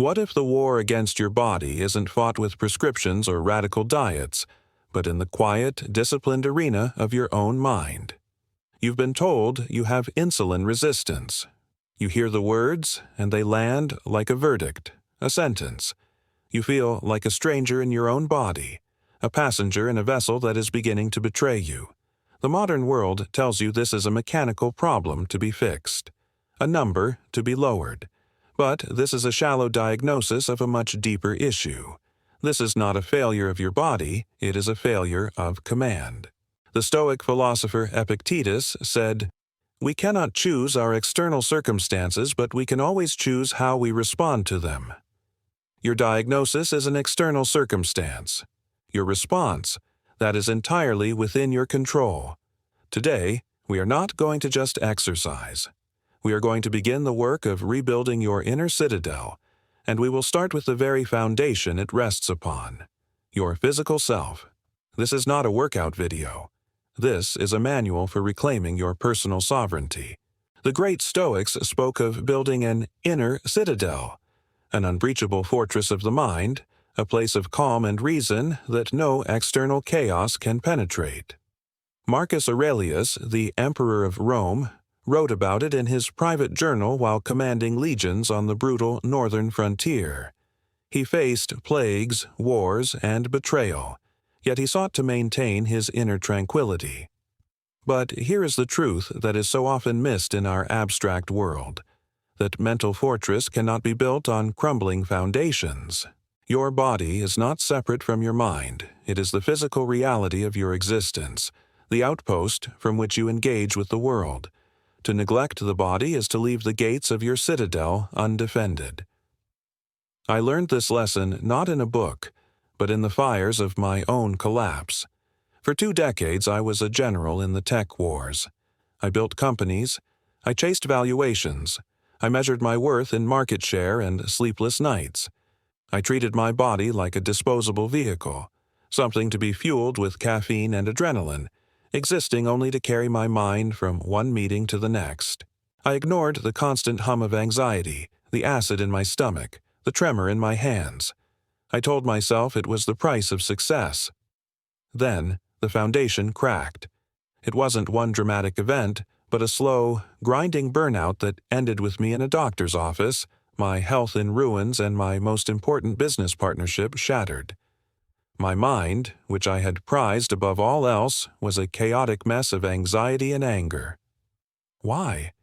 What if the war against your body isn't fought with prescriptions or radical diets, but in the quiet, disciplined arena of your own mind? You've been told you have insulin resistance. You hear the words, and they land like a verdict, a sentence. You feel like a stranger in your own body, a passenger in a vessel that is beginning to betray you. The modern world tells you this is a mechanical problem to be fixed, a number to be lowered. But this is a shallow diagnosis of a much deeper issue. This is not a failure of your body, it is a failure of command. The Stoic philosopher Epictetus said, "We cannot choose our external circumstances, but we can always choose how we respond to them." Your diagnosis is an external circumstance. Your response, that is entirely within your control. Today, we are not going to just exercise. We are going to begin the work of rebuilding your inner citadel, and we will start with the very foundation it rests upon, your physical self. This is not a workout video. This is a manual for reclaiming your personal sovereignty. The great Stoics spoke of building an inner citadel, an unbreachable fortress of the mind, a place of calm and reason that no external chaos can penetrate. Marcus Aurelius, the Emperor of Rome, wrote about it in his private journal while commanding legions on the brutal northern frontier. He faced plagues, wars, and betrayal, yet he sought to maintain his inner tranquility. But here is the truth that is so often missed in our abstract world, that mental fortress cannot be built on crumbling foundations. Your body is not separate from your mind. It is the physical reality of your existence, the outpost from which you engage with the world. To neglect the body is to leave the gates of your citadel undefended. I learned this lesson not in a book, but in the fires of my own collapse. For 2 decades, I was a general in the tech wars. I built companies. I chased valuations. I measured my worth in market share and sleepless nights. I treated my body like a disposable vehicle, something to be fueled with caffeine and adrenaline, existing only to carry my mind from one meeting to the next. I ignored the constant hum of anxiety, the acid in my stomach, the tremor in my hands. I told myself it was the price of success. Then, the foundation cracked. It wasn't one dramatic event, but a slow, grinding burnout that ended with me in a doctor's office, my health in ruins and my most important business partnership shattered. My mind, which I had prized above all else, was a chaotic mess of anxiety and anger. Why?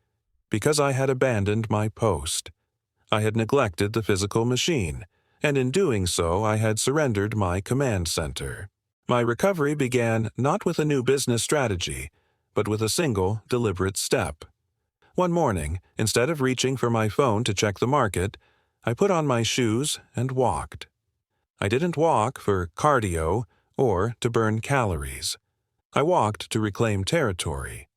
Because I had abandoned my post. I had neglected the physical machine, and in doing so I had surrendered my command center. My recovery began not with a new business strategy, but with a single, deliberate step. One morning, instead of reaching for my phone to check the market, I put on my shoes and walked. I didn't walk for cardio or to burn calories. I walked to reclaim territory.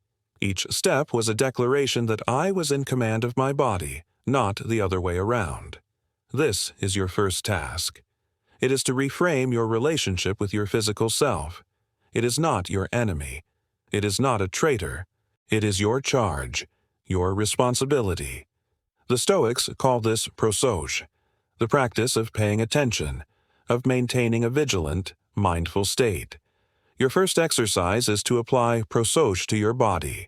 Each step was a declaration that I was in command of my body, not the other way around. This is your first task. It is to reframe your relationship with your physical self. It is not your enemy. It is not a traitor. It is your charge, your responsibility. The Stoics call this prosoj, the practice of paying attention, of maintaining a vigilant, mindful state. Your first exercise is to apply prosoj to your body.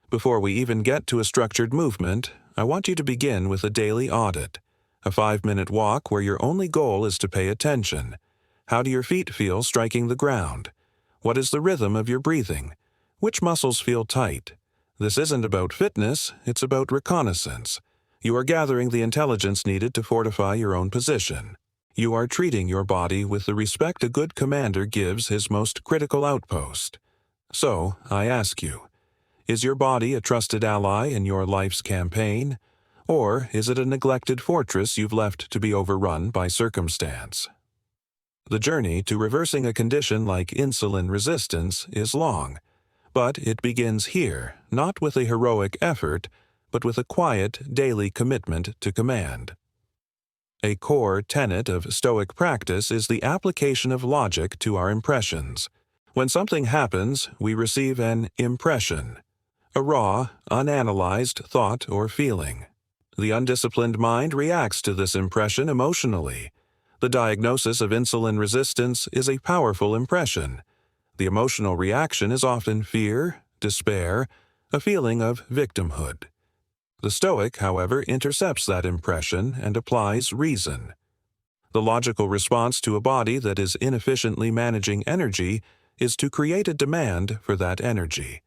Before we even get to a structured movement, I want you to begin with a daily audit, a 5-minute walk where your only goal is to pay attention. How do your feet feel striking the ground? What is the rhythm of your breathing? Which muscles feel tight? This isn't about fitness, it's about reconnaissance. You are gathering the intelligence needed to fortify your own position. You are treating your body with the respect a good commander gives his most critical outpost. So, I ask you, is your body a trusted ally in your life's campaign, or is it a neglected fortress you've left to be overrun by circumstance? The journey to reversing a condition like insulin resistance is long, but it begins here, not with a heroic effort, but with a quiet, daily commitment to command. A core tenet of Stoic practice is the application of logic to our impressions. When something happens, we receive an impression, a raw, unanalyzed thought or feeling. The undisciplined mind reacts to this impression emotionally. The diagnosis of insulin resistance is a powerful impression. The emotional reaction is often fear, despair, a feeling of victimhood. The Stoic, however, intercepts that impression and applies reason. The logical response to a body that is inefficiently managing energy is to create a demand for that energy.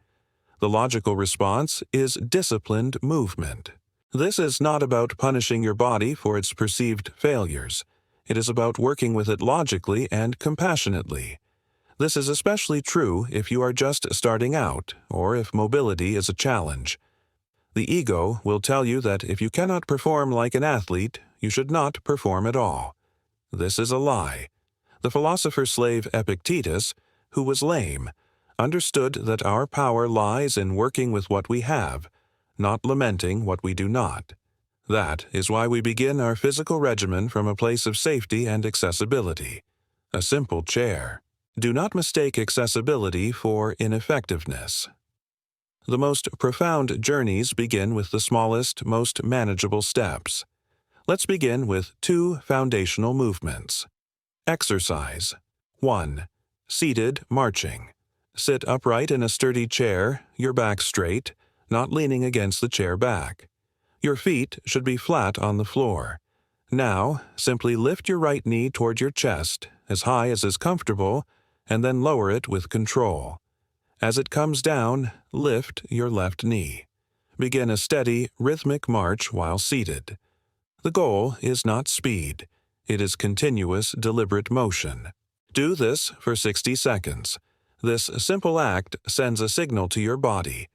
The logical response is disciplined movement. This is not about punishing your body for its perceived failures. It is about working with it logically and compassionately. This is especially true if you are just starting out or if mobility is a challenge. The ego will tell you that if you cannot perform like an athlete, you should not perform at all. This is a lie. The philosopher-slave Epictetus, who was lame, understood that our power lies in working with what we have, not lamenting what we do not. That is why we begin our physical regimen from a place of safety and accessibility. A simple chair. Do not mistake accessibility for ineffectiveness. The most profound journeys begin with the smallest, most manageable steps. Let's begin with 2 foundational movements. Exercise. 1. Seated marching. Sit upright in a sturdy chair, your back straight, not leaning against the chair back. Your feet should be flat on the floor. Now, simply lift your right knee toward your chest, as high as is comfortable, and then lower it with control. As it comes down, lift your left knee. Begin a steady, rhythmic march while seated. The goal is not speed. It is continuous, deliberate motion. Do this for 60 seconds. This simple act sends a signal to your body.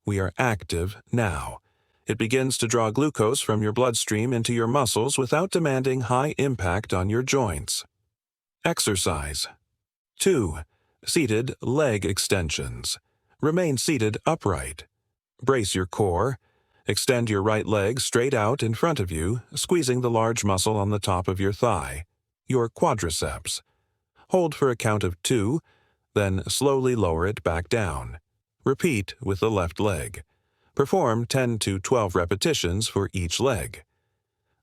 We are active now. It begins to draw glucose from your bloodstream into your muscles without demanding high impact on your joints. Exercise. 2. Seated leg extensions. Remain seated upright. Brace your core. Extend your right leg straight out in front of you, squeezing the large muscle on the top of your thigh, your quadriceps. Hold for a count of 2, then slowly lower it back down. Repeat with the left leg. Perform 10 to 12 repetitions for each leg.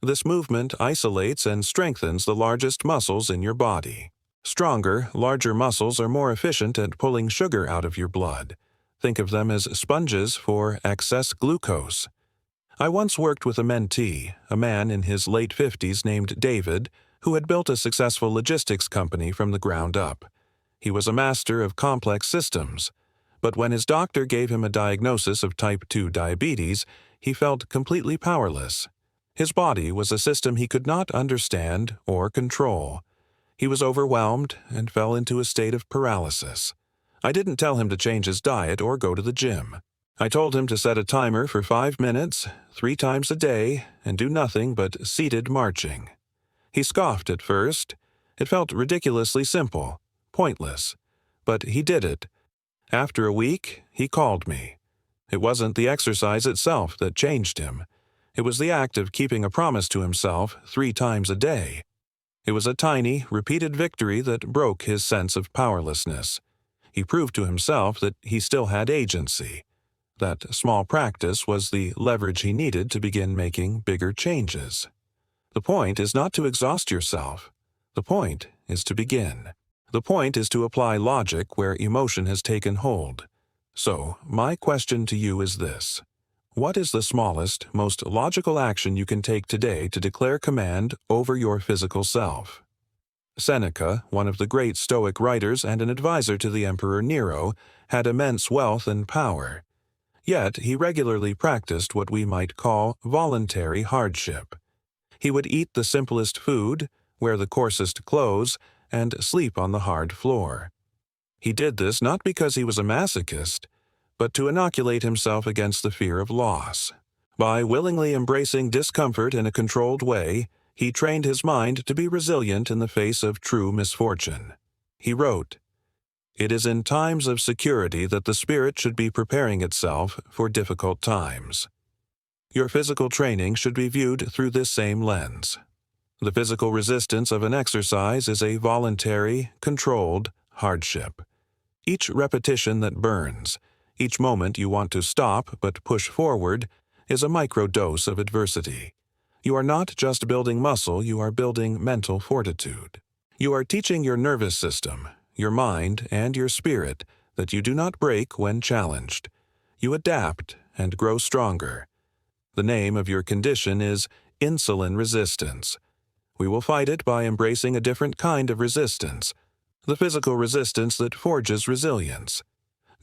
This movement isolates and strengthens the largest muscles in your body. Stronger, larger muscles are more efficient at pulling sugar out of your blood. Think of them as sponges for excess glucose. I once worked with a mentee, a man in his late 50s named David, who had built a successful logistics company from the ground up. He was a master of complex systems. But when his doctor gave him a diagnosis of type 2 diabetes, he felt completely powerless. His body was a system he could not understand or control. He was overwhelmed and fell into a state of paralysis. I didn't tell him to change his diet or go to the gym. I told him to set a timer for 5 minutes, 3 times a day, and do nothing but seated marching. He scoffed at first. It felt ridiculously simple, pointless. But he did it. After a week, he called me. It wasn't the exercise itself that changed him. It was the act of keeping a promise to himself 3 times a day. It was a tiny, repeated victory that broke his sense of powerlessness. He proved to himself that he still had agency. That small practice was the leverage he needed to begin making bigger changes. The point is not to exhaust yourself. The point is to begin. The point is to apply logic where emotion has taken hold. So, my question to you is this. What is the smallest, most logical action you can take today to declare command over your physical self? Seneca, one of the great Stoic writers and an advisor to the Emperor Nero, had immense wealth and power. Yet he regularly practiced what we might call voluntary hardship. He would eat the simplest food, wear the coarsest clothes, and sleep on the hard floor. He did this not because he was a masochist, but to inoculate himself against the fear of loss. By willingly embracing discomfort in a controlled way, he trained his mind to be resilient in the face of true misfortune. He wrote, "It is in times of security that the spirit should be preparing itself for difficult times." Your physical training should be viewed through this same lens. The physical resistance of an exercise is a voluntary, controlled hardship. Each repetition that burns, each moment you want to stop but push forward, is a microdose of adversity. You are not just building muscle, you are building mental fortitude. You are teaching your nervous system, your mind, and your spirit that you do not break when challenged. You adapt and grow stronger. The name of your condition is insulin resistance. We will fight it by embracing a different kind of resistance, the physical resistance that forges resilience.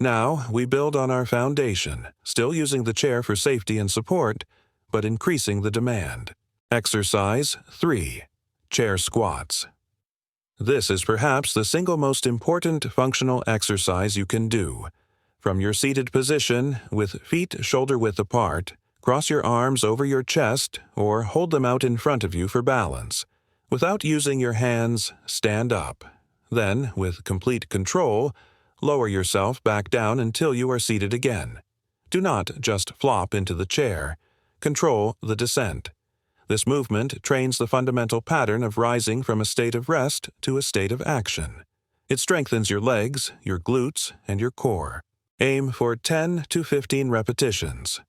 Now, we build on our foundation, still using the chair for safety and support, but increasing the demand. Exercise 3. Chair squats. This is perhaps the single most important functional exercise you can do. From your seated position, with feet shoulder-width apart, cross your arms over your chest or hold them out in front of you for balance. Without using your hands, stand up. Then, with complete control, lower yourself back down until you are seated again. Do not just flop into the chair. Control the descent. This movement trains the fundamental pattern of rising from a state of rest to a state of action. It strengthens your legs, your glutes, and your core. Aim for 10 to 15 repetitions.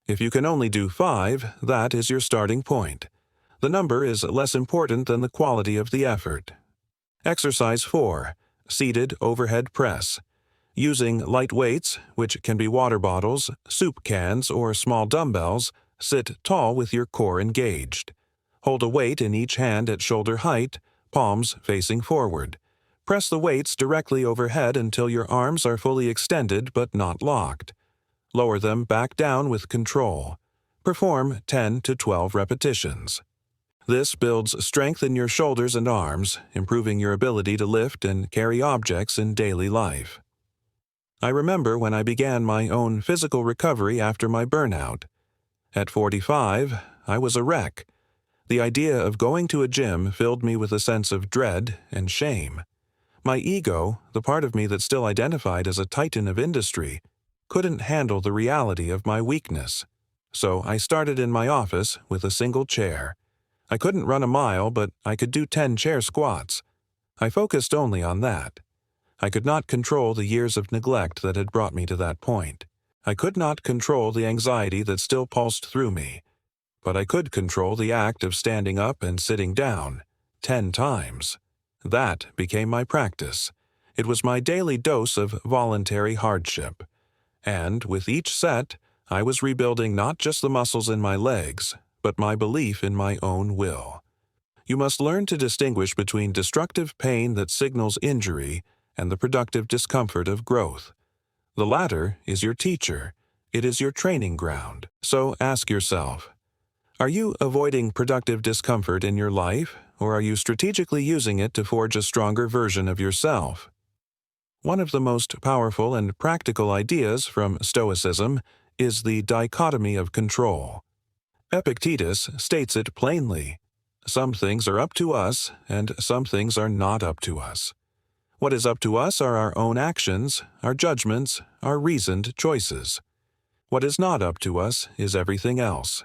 If you can only do 5, that is your starting point. The number is less important than the quality of the effort. Exercise 4. Seated overhead press. Using light weights, which can be water bottles, soup cans, or small dumbbells, sit tall with your core engaged. Hold a weight in each hand at shoulder height, palms facing forward. Press the weights directly overhead until your arms are fully extended but not locked. Lower them back down with control. Perform 10 to 12 repetitions. This builds strength in your shoulders and arms, improving your ability to lift and carry objects in daily life. I remember when I began my own physical recovery after my burnout. At 45, I was a wreck. The idea of going to a gym filled me with a sense of dread and shame. My ego, the part of me that still identified as a titan of industry, couldn't handle the reality of my weakness. So I started in my office with a single chair. I couldn't run a mile, but I could do 10 chair squats. I focused only on that. I could not control the years of neglect that had brought me to that point. I could not control the anxiety that still pulsed through me, but I could control the act of standing up and sitting down 10 times. That became my practice. It was my daily dose of voluntary hardship. And with each set, I was rebuilding not just the muscles in my legs, but my belief in my own will. You must learn to distinguish between destructive pain that signals injury and the productive discomfort of growth. The latter is your teacher. It is your training ground. So ask yourself, are you avoiding productive discomfort in your life, or are you strategically using it to forge a stronger version of yourself? One of the most powerful and practical ideas from Stoicism is the dichotomy of control. Epictetus states it plainly. Some things are up to us, and some things are not up to us. What is up to us are our own actions, our judgments, our reasoned choices. What is not up to us is everything else.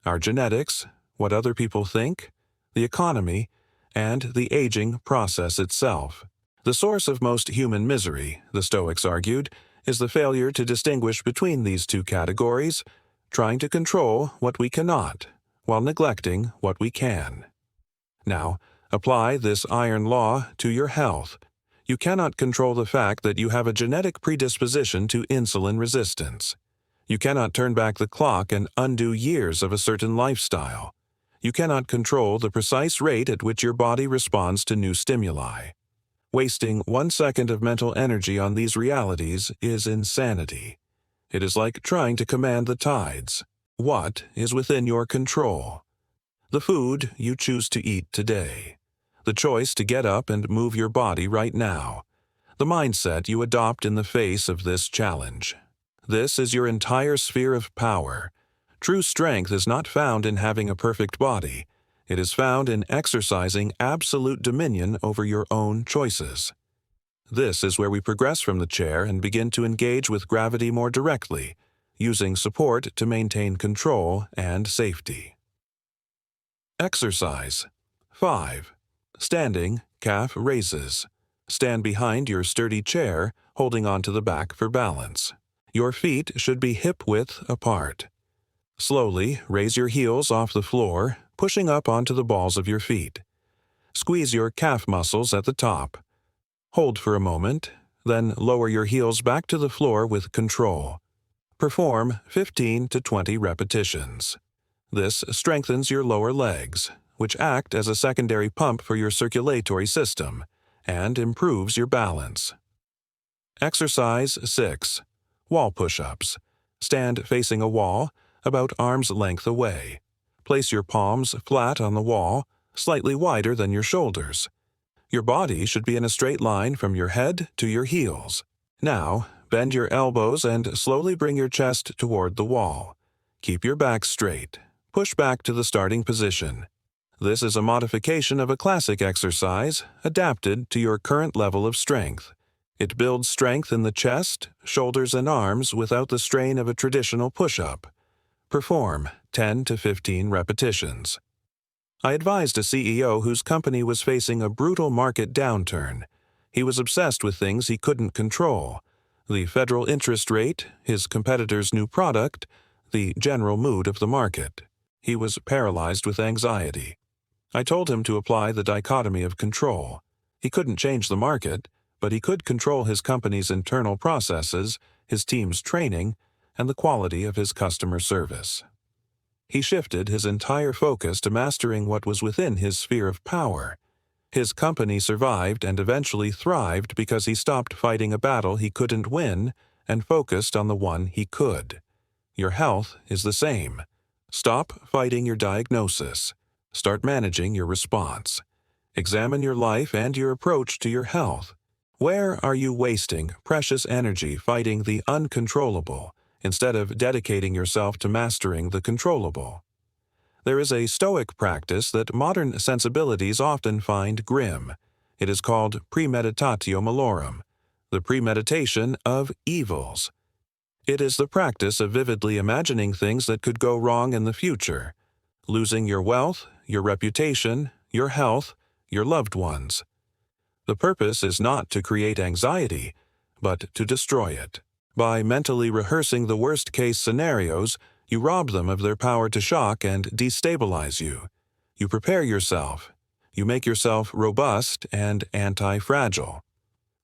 Our genetics, what other people think, the economy, and the aging process itself. The source of most human misery, the Stoics argued, is the failure to distinguish between these two categories, trying to control what we cannot, while neglecting what we can. Now, apply this iron law to your health. You cannot control the fact that you have a genetic predisposition to insulin resistance. You cannot turn back the clock and undo years of a certain lifestyle. You cannot control the precise rate at which your body responds to new stimuli. Wasting 1 second of mental energy on these realities is insanity. It is like trying to command the tides. What is within your control? The food you choose to eat today. The choice to get up and move your body right now. The mindset you adopt in the face of this challenge. This is your entire sphere of power. True strength is not found in having a perfect body. It is found in exercising absolute dominion over your own choices. This is where we progress from the chair and begin to engage with gravity more directly, using support to maintain control and safety. Exercise 5. Standing calf raises. Stand behind your sturdy chair, holding onto the back for balance. Your feet should be hip-width apart. Slowly raise your heels off the floor, pushing up onto the balls of your feet. Squeeze your calf muscles at the top. Hold for a moment, then lower your heels back to the floor with control. Perform 15 to 20 repetitions. This strengthens your lower legs, which act as a secondary pump for your circulatory system, and improves your balance. Exercise 6. Wall push-ups. Stand facing a wall, about arm's length away. Place your palms flat on the wall, slightly wider than your shoulders. Your body should be in a straight line from your head to your heels. Now, bend your elbows and slowly bring your chest toward the wall. Keep your back straight. Push back to the starting position. This is a modification of a classic exercise, adapted to your current level of strength. It builds strength in the chest, shoulders, and arms without the strain of a traditional push-up. Perform 10 to 15 repetitions. I advised a CEO whose company was facing a brutal market downturn. He was obsessed with things he couldn't control: the federal interest rate, his competitor's new product, the general mood of the market. He was paralyzed with anxiety. I told him to apply the dichotomy of control. He couldn't change the market, but he could control his company's internal processes, his team's training, and the quality of his customer service. He shifted his entire focus to mastering what was within his sphere of power. His company survived and eventually thrived because he stopped fighting a battle he couldn't win and focused on the one he could. Your health is the same. Stop fighting your diagnosis. Start managing your response. Examine your life and your approach to your health. Where are you wasting precious energy fighting the uncontrollable instead of dedicating yourself to mastering the controllable? There is a Stoic practice that modern sensibilities often find grim. It is called premeditatio malorum, the premeditation of evils. It is the practice of vividly imagining things that could go wrong in the future, losing your wealth, your reputation, your health, your loved ones. The purpose is not to create anxiety, but to destroy it. By mentally rehearsing the worst-case scenarios, you rob them of their power to shock and destabilize you. You prepare yourself. You make yourself robust and anti-fragile.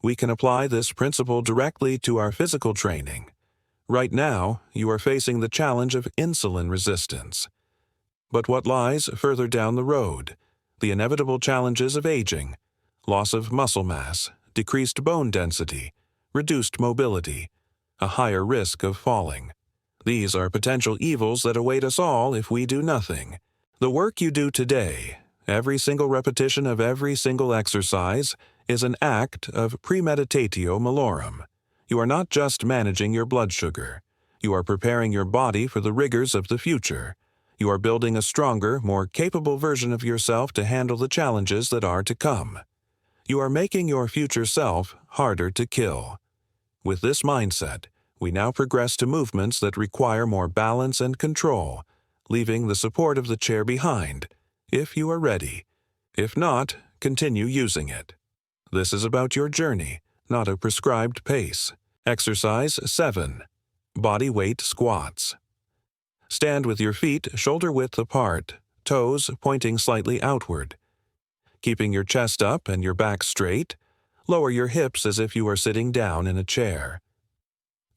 We can apply this principle directly to our physical training. Right now, you are facing the challenge of insulin resistance. But what lies further down the road? The inevitable challenges of aging, loss of muscle mass, decreased bone density, reduced mobility, a higher risk of falling. These are potential evils that await us all if we do nothing. The work you do today, every single repetition of every single exercise, is an act of premeditatio malorum. You are not just managing your blood sugar. You are preparing your body for the rigors of the future. You are building a stronger, more capable version of yourself to handle the challenges that are to come. You are making your future self harder to kill. With this mindset, we now progress to movements that require more balance and control, leaving the support of the chair behind, if you are ready. If not, continue using it. This is about your journey, not a prescribed pace. Exercise 7. Body weight squats. Stand with your feet shoulder-width apart, toes pointing slightly outward. Keeping your chest up and your back straight, lower your hips as if you are sitting down in a chair.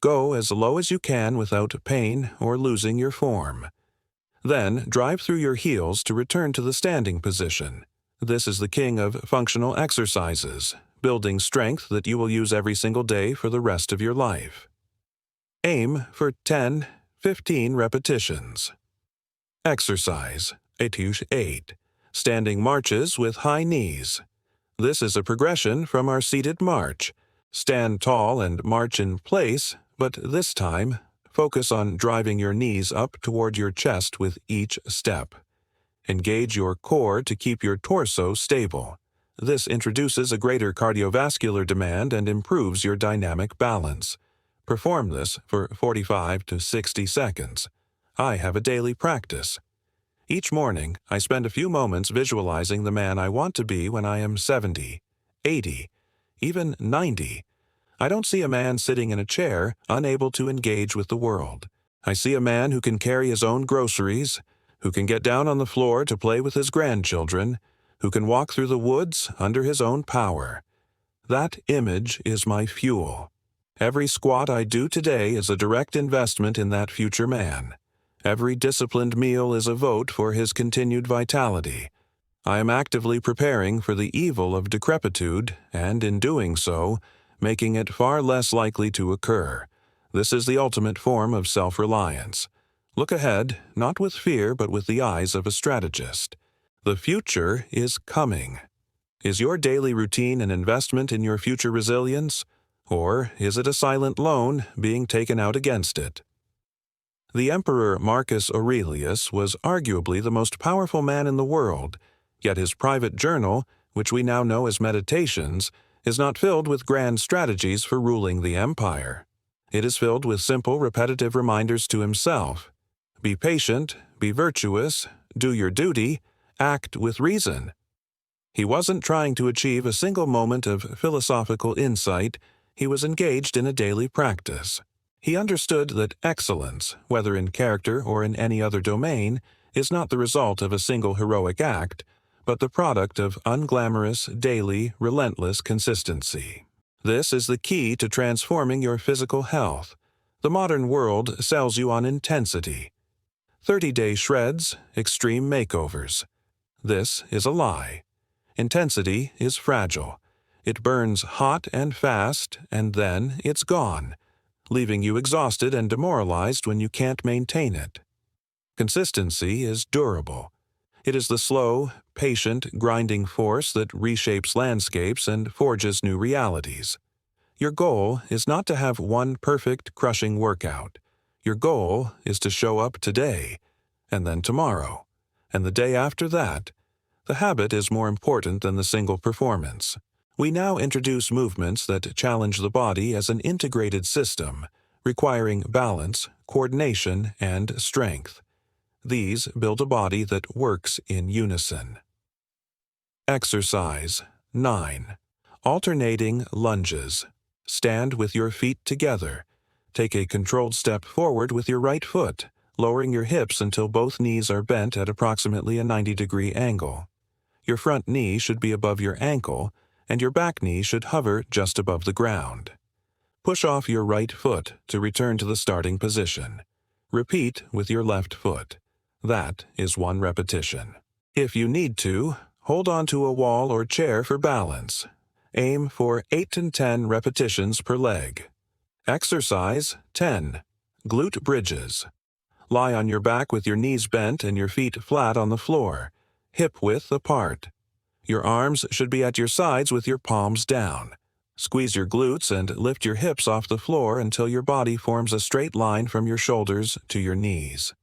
Go as low as you can without pain or losing your form. Then drive through your heels to return to the standing position. This is the king of functional exercises, building strength that you will use every single day for the rest of your life. Aim for 10-15 repetitions. Exercise Étude 8. Standing marches with high knees. This is a progression from our seated march. Stand tall and march in place, but this time, focus on driving your knees up toward your chest with each step. Engage your core to keep your torso stable. This introduces a greater cardiovascular demand and improves your dynamic balance. Perform this for 45 to 60 seconds. I have a daily practice. Each morning, I spend a few moments visualizing the man I want to be when I am 70, 80, even 90. I don't see a man sitting in a chair, unable to engage with the world. I see a man who can carry his own groceries, who can get down on the floor to play with his grandchildren, who can walk through the woods under his own power. That image is my fuel. Every squat I do today is a direct investment in that future man. Every disciplined meal is a vote for his continued vitality. I am actively preparing for the evil of decrepitude, and in doing so, making it far less likely to occur. This is the ultimate form of self-reliance. Look ahead, not with fear, but with the eyes of a strategist. The future is coming. Is your daily routine an investment in your future resilience, or is it a silent loan being taken out against it? The Emperor Marcus Aurelius was arguably the most powerful man in the world, yet his private journal, which we now know as Meditations, is not filled with grand strategies for ruling the empire. It is filled with simple, repetitive reminders to himself. Be patient, be virtuous, do your duty, act with reason. He wasn't trying to achieve a single moment of philosophical insight, he was engaged in a daily practice. He understood that excellence, whether in character or in any other domain, is not the result of a single heroic act, but the product of unglamorous, daily, relentless consistency. This is the key to transforming your physical health. The modern world sells you on intensity. 30-day shreds, extreme makeovers. This is a lie. Intensity is fragile. It burns hot and fast, and then it's gone, leaving you exhausted and demoralized when you can't maintain it. Consistency is durable. It is the slow, patient, grinding force that reshapes landscapes and forges new realities. Your goal is not to have one perfect, crushing workout. Your goal is to show up today, and then tomorrow, and the day after that. The habit is more important than the single performance. We now introduce movements that challenge the body as an integrated system, requiring balance, coordination, and strength. These build a body that works in unison. Exercise 9. Alternating lunges. Stand with your feet together. Take a controlled step forward with your right foot, lowering your hips until both knees are bent at approximately a 90-degree angle. Your front knee should be above your ankle, and your back knee should hover just above the ground. Push off your right foot to return to the starting position. Repeat with your left foot. That is 1 repetition. If you need to, hold on to a wall or chair for balance. Aim for 8 to 10 repetitions per leg. Exercise 10. Glute bridges. Lie on your back with your knees bent and your feet flat on the floor, hip-width apart. Your arms should be at your sides with your palms down. Squeeze your glutes and lift your hips off the floor until your body forms a straight line from your shoulders to your knees.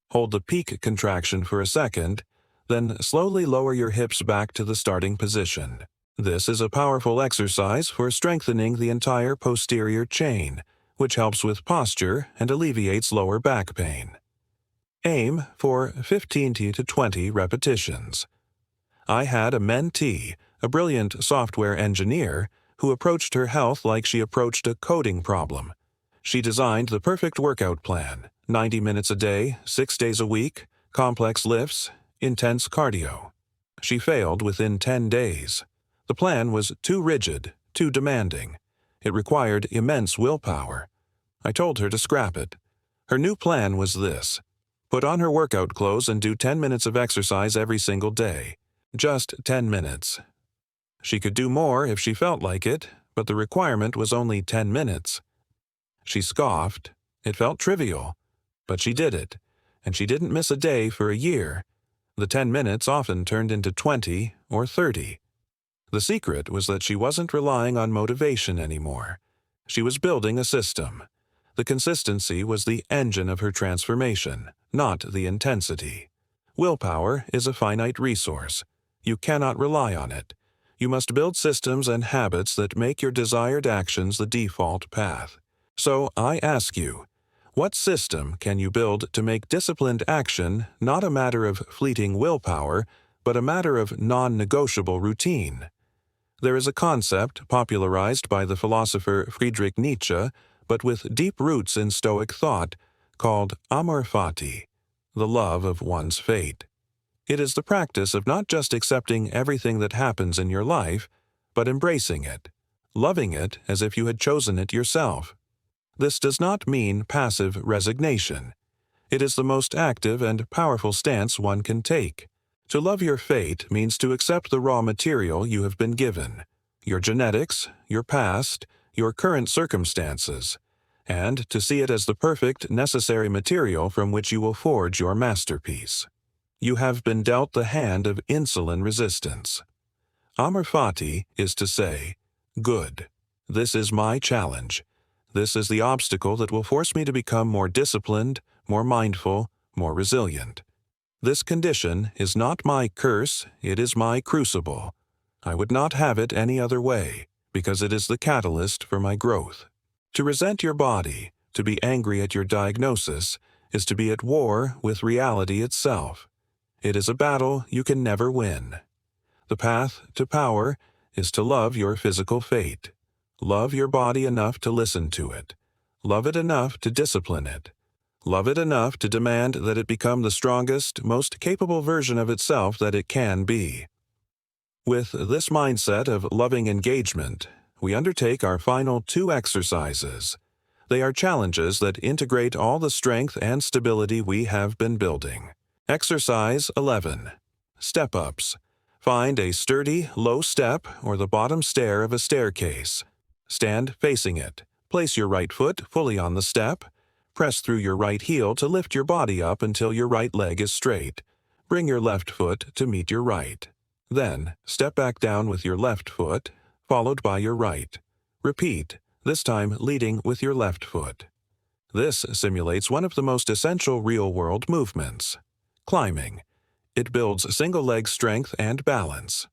Hold the peak contraction for a second, then slowly lower your hips back to the starting position. This is a powerful exercise for strengthening the entire posterior chain, which helps with posture and alleviates lower back pain. Aim for 15 to 20 repetitions. I had a mentee, a brilliant software engineer, who approached her health like she approached a coding problem. She designed the perfect workout plan: 90 minutes a day, 6 days a week, complex lifts, intense cardio. She failed within 10 days. The plan was too rigid, too demanding. It required immense willpower. I told her to scrap it. Her new plan was this: put on her workout clothes and do 10 minutes of exercise every single day. Just 10 minutes. She could do more if she felt like it, but the requirement was only 10 minutes. She scoffed. It felt trivial. But she did it, and she didn't miss a day for a year. The 10 minutes often turned into 20 or 30. The secret was that she wasn't relying on motivation anymore. She was building a system. The consistency was the engine of her transformation, not the intensity. Willpower is a finite resource. You cannot rely on it. You must build systems and habits that make your desired actions the default path. So I ask you, what system can you build to make disciplined action not a matter of fleeting willpower, but a matter of non-negotiable routine? There is a concept popularized by the philosopher Friedrich Nietzsche, but with deep roots in Stoic thought, called amor fati, the love of one's fate. It is the practice of not just accepting everything that happens in your life, but embracing it, loving it as if you had chosen it yourself. This does not mean passive resignation. It is the most active and powerful stance one can take. To love your fate means to accept the raw material you have been given, your genetics, your past, your current circumstances, and to see it as the perfect, necessary material from which you will forge your masterpiece. You have been dealt the hand of insulin resistance. Amor fati is to say, good, this is my challenge. This is the obstacle that will force me to become more disciplined, more mindful, more resilient. This condition is not my curse, it is my crucible. I would not have it any other way, because it is the catalyst for my growth. To resent your body, to be angry at your diagnosis, is to be at war with reality itself. It is a battle you can never win. The path to power is to love your physical fate. Love your body enough to listen to it. Love it enough to discipline it. Love it enough to demand that it become the strongest, most capable version of itself that it can be. With this mindset of loving engagement, we undertake our final 2 exercises. They are challenges that integrate all the strength and stability we have been building. Exercise 11. Step-ups. Find a sturdy, low step or the bottom stair of a staircase. Stand facing it. Place your right foot fully on the step. Press through your right heel to lift your body up until your right leg is straight. Bring your left foot to meet your right. Then, step back down with your left foot, followed by your right. Repeat, this time leading with your left foot. This simulates one of the most essential real-world movements, climbing. It builds single-leg strength and balance.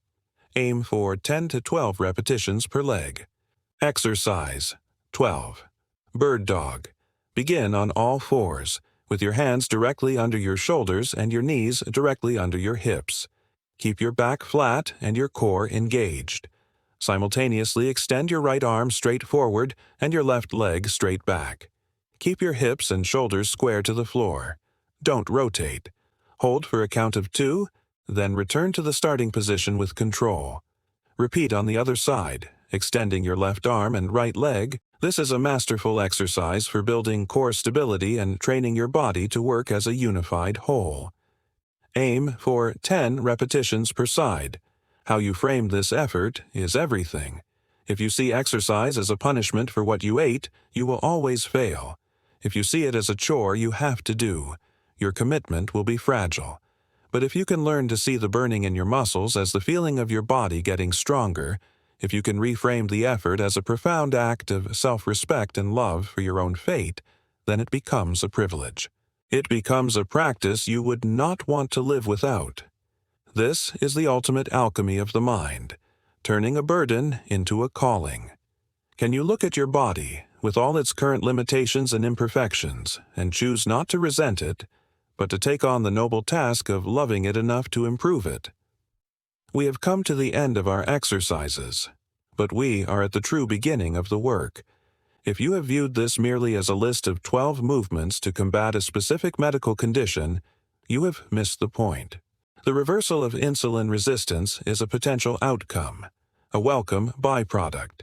Aim for 10 to 12 repetitions per leg. Exercise 12. Bird dog. Begin on all fours, with your hands directly under your shoulders and your knees directly under your hips. Keep your back flat and your core engaged. Simultaneously extend your right arm straight forward and your left leg straight back. Keep your hips and shoulders square to the floor. Don't rotate. Hold for a count of 2, then return to the starting position with control. Repeat on the other side, extending your left arm and right leg. This is a masterful exercise for building core stability and training your body to work as a unified whole. Aim for 10 repetitions per side. How you frame this effort is everything. If you see exercise as a punishment for what you ate, you will always fail. If you see it as a chore you have to do, your commitment will be fragile. But if you can learn to see the burning in your muscles as the feeling of your body getting stronger, if you can reframe the effort as a profound act of self-respect and love for your own fate, then it becomes a privilege. It becomes a practice you would not want to live without. This is the ultimate alchemy of the mind, turning a burden into a calling. Can you look at your body, with all its current limitations and imperfections, and choose not to resent it, but to take on the noble task of loving it enough to improve it? We have come to the end of our exercises, but we are at the true beginning of the work. If you have viewed this merely as a list of 12 movements to combat a specific medical condition, you have missed the point. The reversal of insulin resistance is a potential outcome, a welcome byproduct.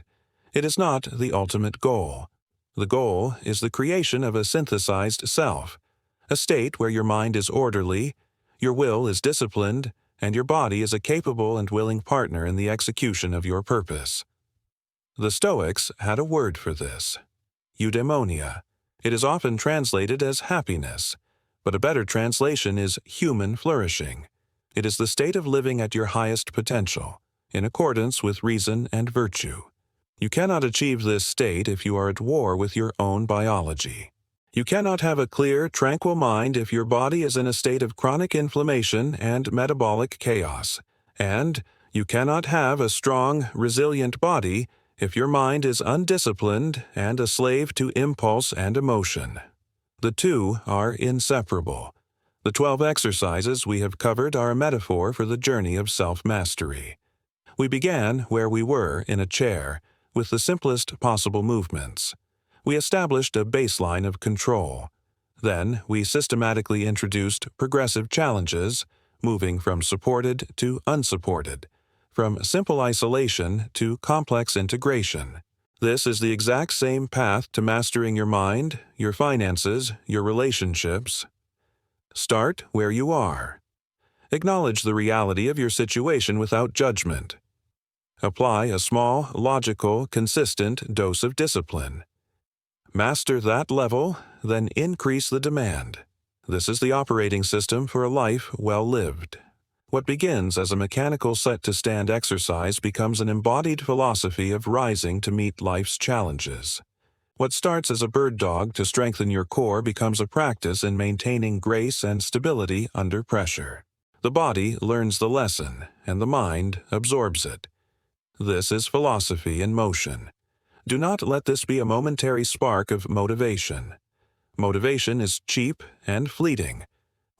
It is not the ultimate goal. The goal is the creation of a synthesized self, a state where your mind is orderly, your will is disciplined, and your body is a capable and willing partner in the execution of your purpose. The Stoics had a word for this, eudaimonia. It is often translated as happiness, but a better translation is human flourishing. It is the state of living at your highest potential, in accordance with reason and virtue. You cannot achieve this state if you are at war with your own biology. You cannot have a clear, tranquil mind if your body is in a state of chronic inflammation and metabolic chaos. And you cannot have a strong, resilient body if your mind is undisciplined and a slave to impulse and emotion. The two are inseparable. The 12 exercises we have covered are a metaphor for the journey of self-mastery. We began where we were, in a chair, with the simplest possible movements. We established a baseline of control. Then, we systematically introduced progressive challenges, moving from supported to unsupported, from simple isolation to complex integration. This is the exact same path to mastering your mind, your finances, your relationships. Start where you are. Acknowledge the reality of your situation without judgment. Apply a small, logical, consistent dose of discipline. Master that level, then increase the demand. This is the operating system for a life well lived. What begins as a mechanical set-to-stand exercise becomes an embodied philosophy of rising to meet life's challenges. What starts as a bird dog to strengthen your core becomes a practice in maintaining grace and stability under pressure. The body learns the lesson, and the mind absorbs it. This is philosophy in motion. Do not let this be a momentary spark of motivation. Motivation is cheap and fleeting.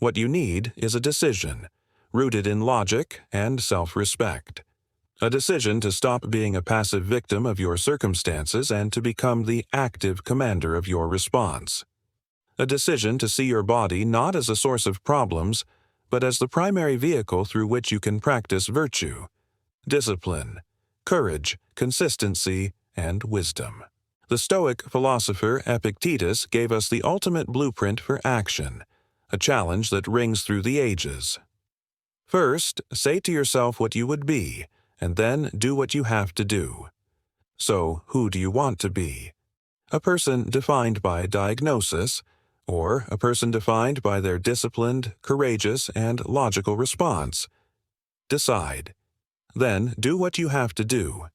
What you need is a decision, rooted in logic and self-respect. A decision to stop being a passive victim of your circumstances and to become the active commander of your response. A decision to see your body not as a source of problems, but as the primary vehicle through which you can practice virtue, discipline, courage, consistency, and wisdom. The Stoic philosopher Epictetus gave us the ultimate blueprint for action, a challenge that rings through the ages. First, say to yourself what you would be, and then do what you have to do. So, who do you want to be? A person defined by diagnosis, or a person defined by their disciplined, courageous, and logical response? Decide. Then do what you have to do.